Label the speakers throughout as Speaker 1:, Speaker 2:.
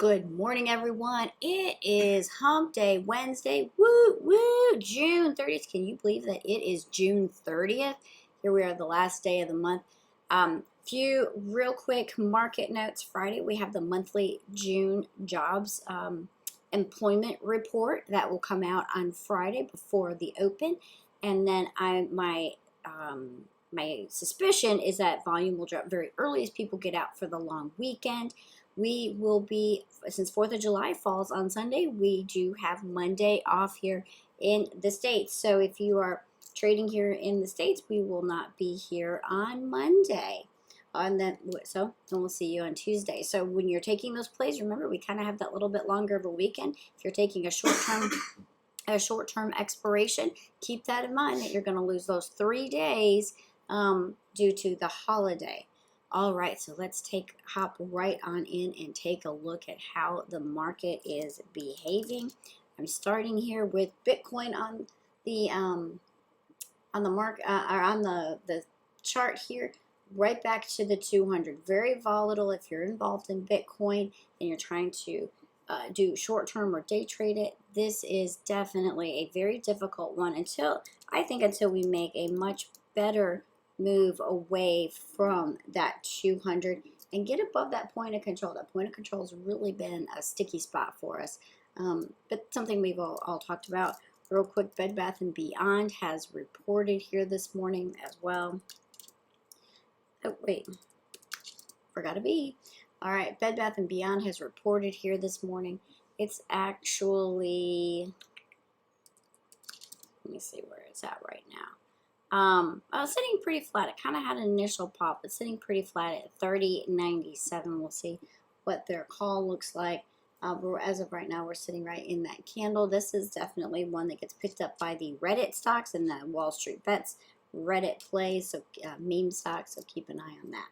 Speaker 1: Good morning, everyone. It is Hump Day Wednesday. Woo, woo, June 30th. Can you believe that it is June 30th? Here we are, the last day of the month. Few real quick market notes. Friday, we have the monthly June jobs employment report that will come out on Friday before the open. And then my suspicion is that volume will drop very early as people get out for the long weekend. We will be, since 4th of July falls on Sunday, we do have Monday off here in the States. So if you are trading here in the States, we will not be here on Monday. So we'll see you on Tuesday. So when you're taking those plays, remember we kind of have that little bit longer of a weekend. If you're taking a short-term expiration, keep that in mind that you're going to lose those 3 days due to the holiday. All right, so let's hop right on in and take a look at how the market is behaving. I'm starting here with Bitcoin on the chart here, right back to the 200. Very volatile. If you're involved in Bitcoin and you're trying to do short-term or day trade it, this is definitely a very difficult one until we make a much better move away from that 200 and get above that point of control. That point of control has really been a sticky spot for us, but something we've all talked about. Real quick, Bed Bath & Beyond has reported here this morning as well. Oh, wait, forgot a B. All right, Bed Bath & Beyond has reported here this morning. It's actually, let me see where it's at right now. I was sitting pretty flat. It kind of had an initial pop, but sitting pretty flat at 30.97. We'll see what their call looks like. But as of right now, we're sitting right in that candle. This is definitely one that gets picked up by the Reddit stocks and the Wall Street Bets Reddit plays, so meme stocks, so keep an eye on that.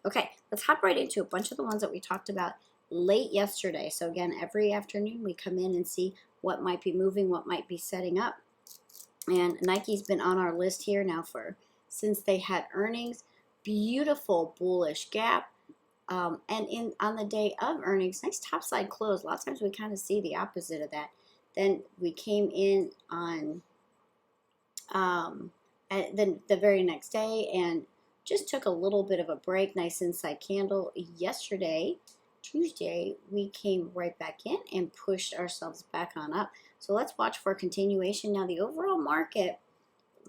Speaker 1: Okay, let's hop right into a bunch of the ones that we talked about late yesterday. So again, every afternoon we come in and see what might be moving, what might be setting up. And Nike's been on our list here now since they had earnings. Beautiful bullish gap. And on the day of earnings, nice topside close. A lot of times we kind of see the opposite of that. Then we came in on the very next day and just took a little bit of a break. Nice inside candle. Yesterday, Tuesday, we came right back in and pushed ourselves back on up. So let's watch for a continuation. Now the overall market,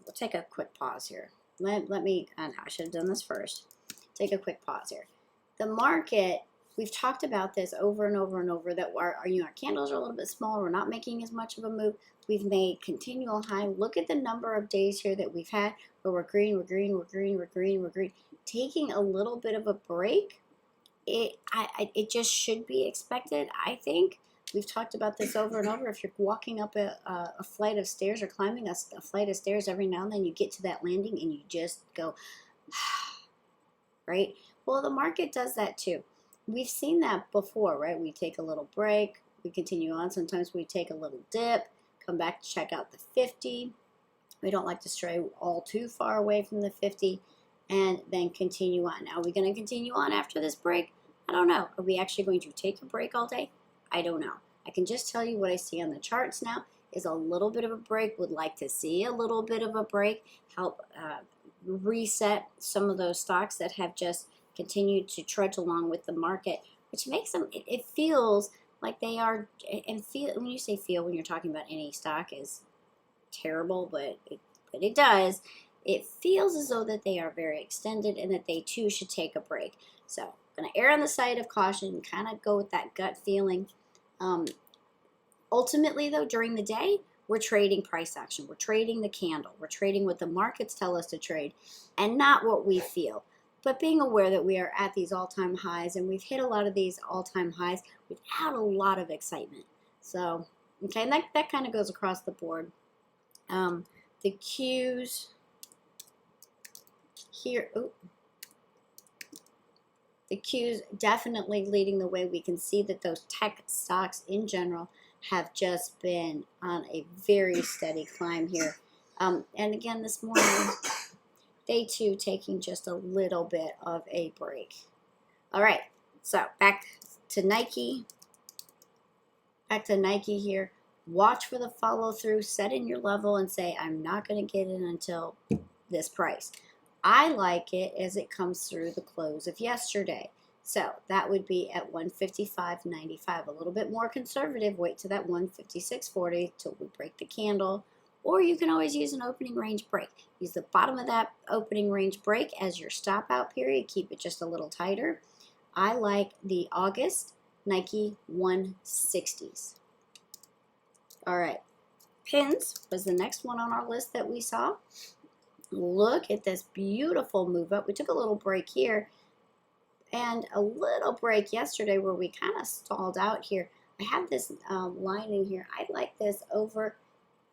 Speaker 1: we'll take a quick pause here. I should have done this first. Take a quick pause here. The market, we've talked about this over and over and over that our candles are a little bit smaller. We're not making as much of a move. We've made continual high. Look at the number of days here that we've had where we're green, we're green, we're green, we're green, we're green. Taking a little bit of a break, it just should be expected, I think. We've talked about this over and over. If you're walking up a flight of stairs or climbing a flight of stairs, every now and then you get to that landing and you just go, right? Well, the market does that too. We've seen that before, right? We take a little break, we continue on. Sometimes we take a little dip, come back to check out the 50. We don't like to stray all too far away from the 50 and then continue on. Now, are we going to continue on after this break? I don't know. Are we actually going to take a break all day? I don't know. I can just tell you what I see on the charts now is a little bit of a break. Would like to see a little bit of a break, help reset some of those stocks that have just continued to trudge along with the market, which makes them, it feels like they are, and when you say feel, when you're talking about any stock is terrible, but it does, it feels as though that they are very extended and that they too should take a break. So I'm going to err on the side of caution and kind of go with that gut feeling. Ultimately, though, during the day, we're trading price action. We're trading the candle. We're trading what the markets tell us to trade and not what we feel. But being aware that we are at these all-time highs and we've hit a lot of these all-time highs without a lot of excitement. So, okay, and that kind of goes across the board. The Qs here, the Qs definitely leading the way. We can see that those tech stocks in general have just been on a very steady climb here. And again, this morning, day two taking just a little bit of a break. All right, so back to Nike. Back to Nike here. Watch for the follow through, set in your level and say, I'm not going to get in until this price. I like it as it comes through the close of yesterday. So that would be at 155.95. A little bit more conservative. Wait to that 156.40 till we break the candle. Or you can always use an opening range break. Use the bottom of that opening range break as your stop out period. Keep it just a little tighter. I like the August Nike 160s. All right. Pins was the next one on our list that we saw. Look at this beautiful move up. We took a little break here and a little break yesterday where we kind of stalled out here. I have this line in here. I like this over,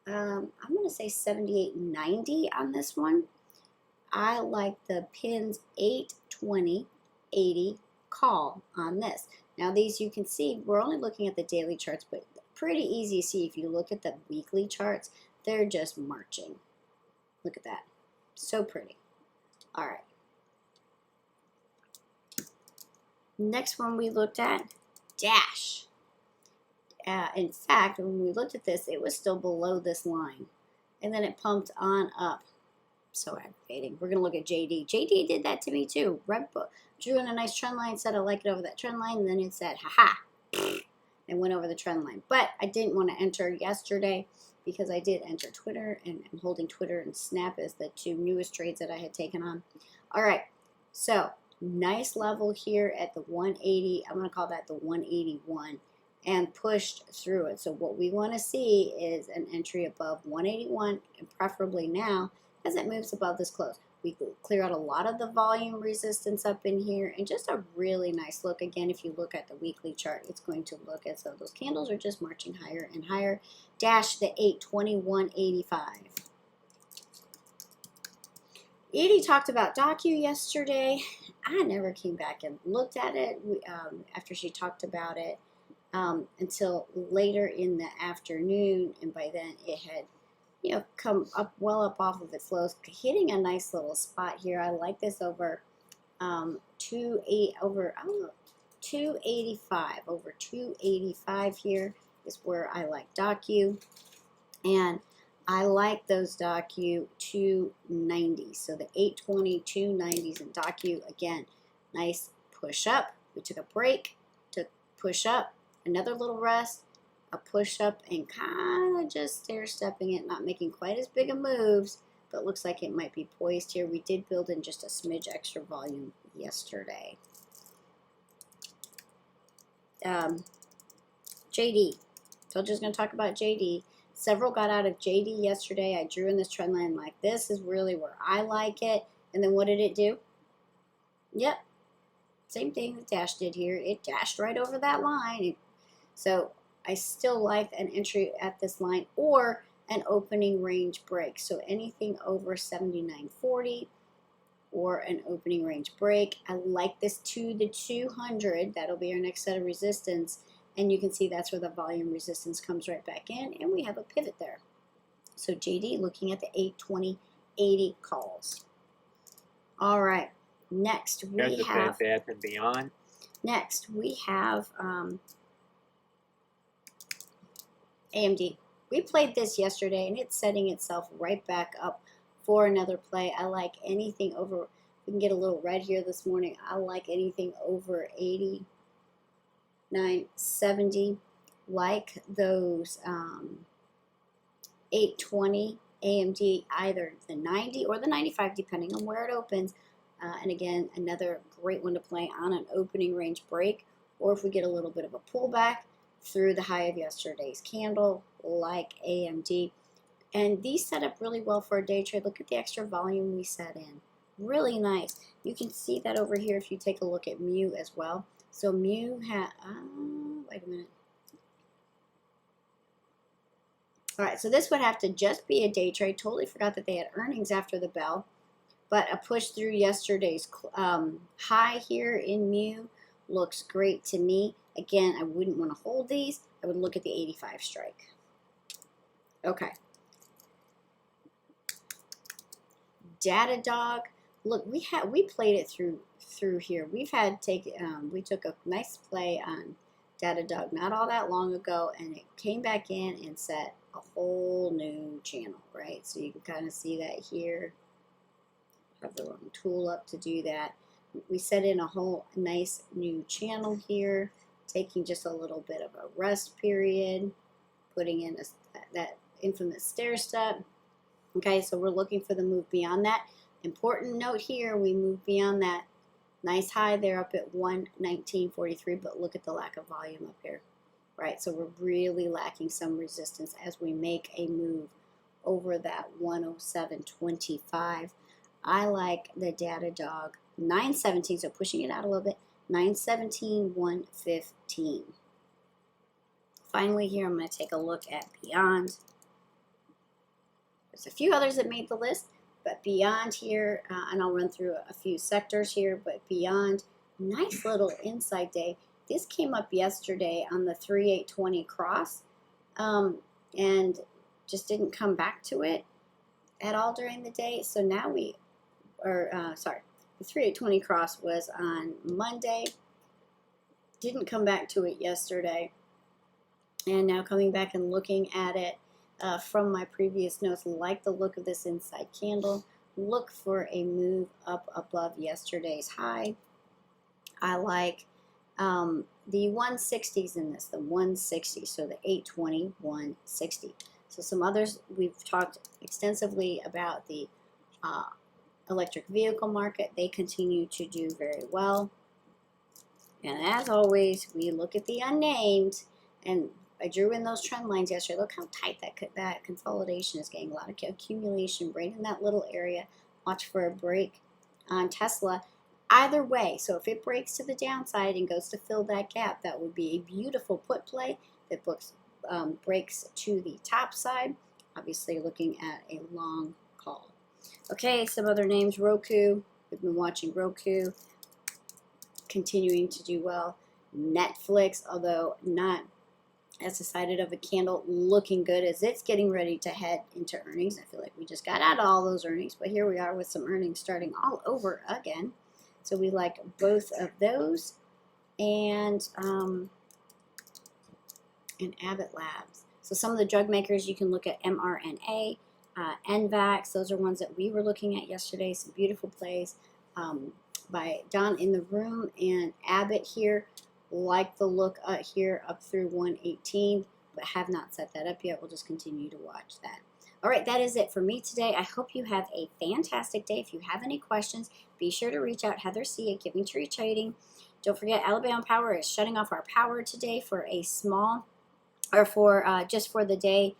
Speaker 1: I'm going to say 78.90 on this one. I like the pins 8, 20, 80 call on this. Now these you can see, we're only looking at the daily charts, but pretty easy to see if you look at the weekly charts. They're just marching. Look at that. So pretty. All right. Next one we looked at, Dash. In fact, when we looked at this, it was still below this line. And then it pumped on up. So aggravating. We're going to look at JD. JD did that to me too. Red book. Drew in a nice trend line, said I like it over that trend line, and then it said, haha, and went over the trend line. But I didn't want to enter yesterday because I did enter Twitter, and I'm holding Twitter and Snap as the two newest trades that I had taken on. All right, so nice level here at the 180. I'm going to call that the 181 and pushed through it. So what we want to see is an entry above 181 and preferably now as it moves above this close. We clear out a lot of the volume resistance up in here and just a really nice look. Again, if you look at the weekly chart, it's going to look as though those candles are just marching higher and higher. Dash the 821.85. Edie talked about Docu yesterday. I never came back and looked at it after she talked about it until later in the afternoon, and by then it had come up well up off of its lows, hitting a nice little spot here. I like this over 285. Over 285 here is where I like Docu, and I like those Docu 290s. So the 820 290s in Docu, again, nice push up. We took a break, took push up, another little rest, a push up, and kind of just stair stepping it, not making quite as big of moves, but looks like it might be poised here. We did build in just a smidge extra volume yesterday. JD. So I'm just going to talk about JD. Several got out of JD yesterday. I drew in this trend line like this is really where I like it. And then what did it do? Yep. Same thing that Dash did here. It dashed right over that line. So I still like an entry at this line or an opening range break. So anything over 79.40 or an opening range break. I like this to the 200. That'll be our next set of resistance. And you can see that's where the volume resistance comes right back in. And we have a pivot there. So JD looking at the 820.80 calls. All right. Next we have
Speaker 2: Bed Bath & Beyond.
Speaker 1: Next we have AMD. We played this yesterday, and it's setting itself right back up for another play. I like anything over, we can get a little red here this morning. I like anything over 89.70. Like those 820 AMD, either the 90 or the 95, depending on where it opens. And again, another great one to play on an opening range break, or if we get a little bit of a pullback through the high of yesterday's candle, like AMD. And these set up really well for a day trade. Look at the extra volume we set in. Really nice. You can see that over here if you take a look at Mu as well. So Mu had, wait a minute. All right, so this would have to just be a day trade. Totally forgot that they had earnings after the bell. But a push through yesterday's high here in Mu looks great to me. Again, I wouldn't want to hold these. I would look at the 85 strike. Okay. Datadog. Look, we played it through here. We took a nice play on Datadog not all that long ago, and it came back in and set a whole new channel, right? So you can kind of see that here. Have the wrong tool up to do that. We set in a whole nice new channel here, taking just a little bit of a rest period, putting in that infamous stair step. Okay, so we're looking for the move beyond that. Important note here, we move beyond that nice high there up at 119.43, but look at the lack of volume up here, right? So we're really lacking some resistance as we make a move over that 107.25. I like the Datadog 917, so pushing it out a little bit, 917, 115. Finally here, I'm going to take a look at Beyond. There's a few others that made the list, but Beyond here, and I'll run through a few sectors here, but Beyond, nice little inside day. This came up yesterday on the 3820 cross, and just didn't come back to it at all during the day. So now the 3820 cross was on Monday, didn't come back to it yesterday, and now coming back and looking at it from my previous notes, like the look of this inside candle. Look for a move up above yesterday's high. I like the 160s in this, the 160, so the 820, 160. So some others, we've talked extensively about the electric vehicle market. They continue to do very well. And as always, we look at the unnamed, and I drew in those trend lines yesterday. Look how tight that consolidation is getting. A lot of accumulation right in that little area. Watch for a break on Tesla. Either way, so if it breaks to the downside and goes to fill that gap, that would be a beautiful put play. If it breaks to the top side, obviously looking at a long call. Okay, some other names. Roku. We've been watching Roku. Continuing to do well. Netflix, although not as decided of a candle, looking good as it's getting ready to head into earnings. I feel like we just got out of all those earnings, but here we are with some earnings starting all over again. So we like both of those. And Abbott Labs. So some of the drug makers, you can look at mRNA, NVAX. Those are ones that we were looking at yesterday. Some beautiful plays by Don in the room, and Abbott here. Like the look here up through 118, but have not set that up yet. We'll just continue to watch that. All right, that is it for me today. I hope you have a fantastic day. If you have any questions, be sure to reach out. Heather C. at Giving Tree Trading. Don't forget, Alabama Power is shutting off our power today for a small, or for just for the day.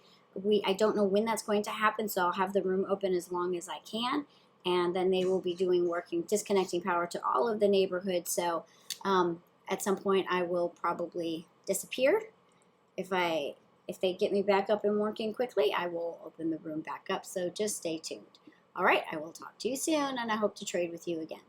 Speaker 1: I don't know when that's going to happen, so I'll have the room open as long as I can, and then they will be disconnecting power to all of the neighborhood. So at some point, I will probably disappear. If they get me back up and working quickly, I will open the room back up. So just stay tuned. All right, I will talk to you soon, and I hope to trade with you again.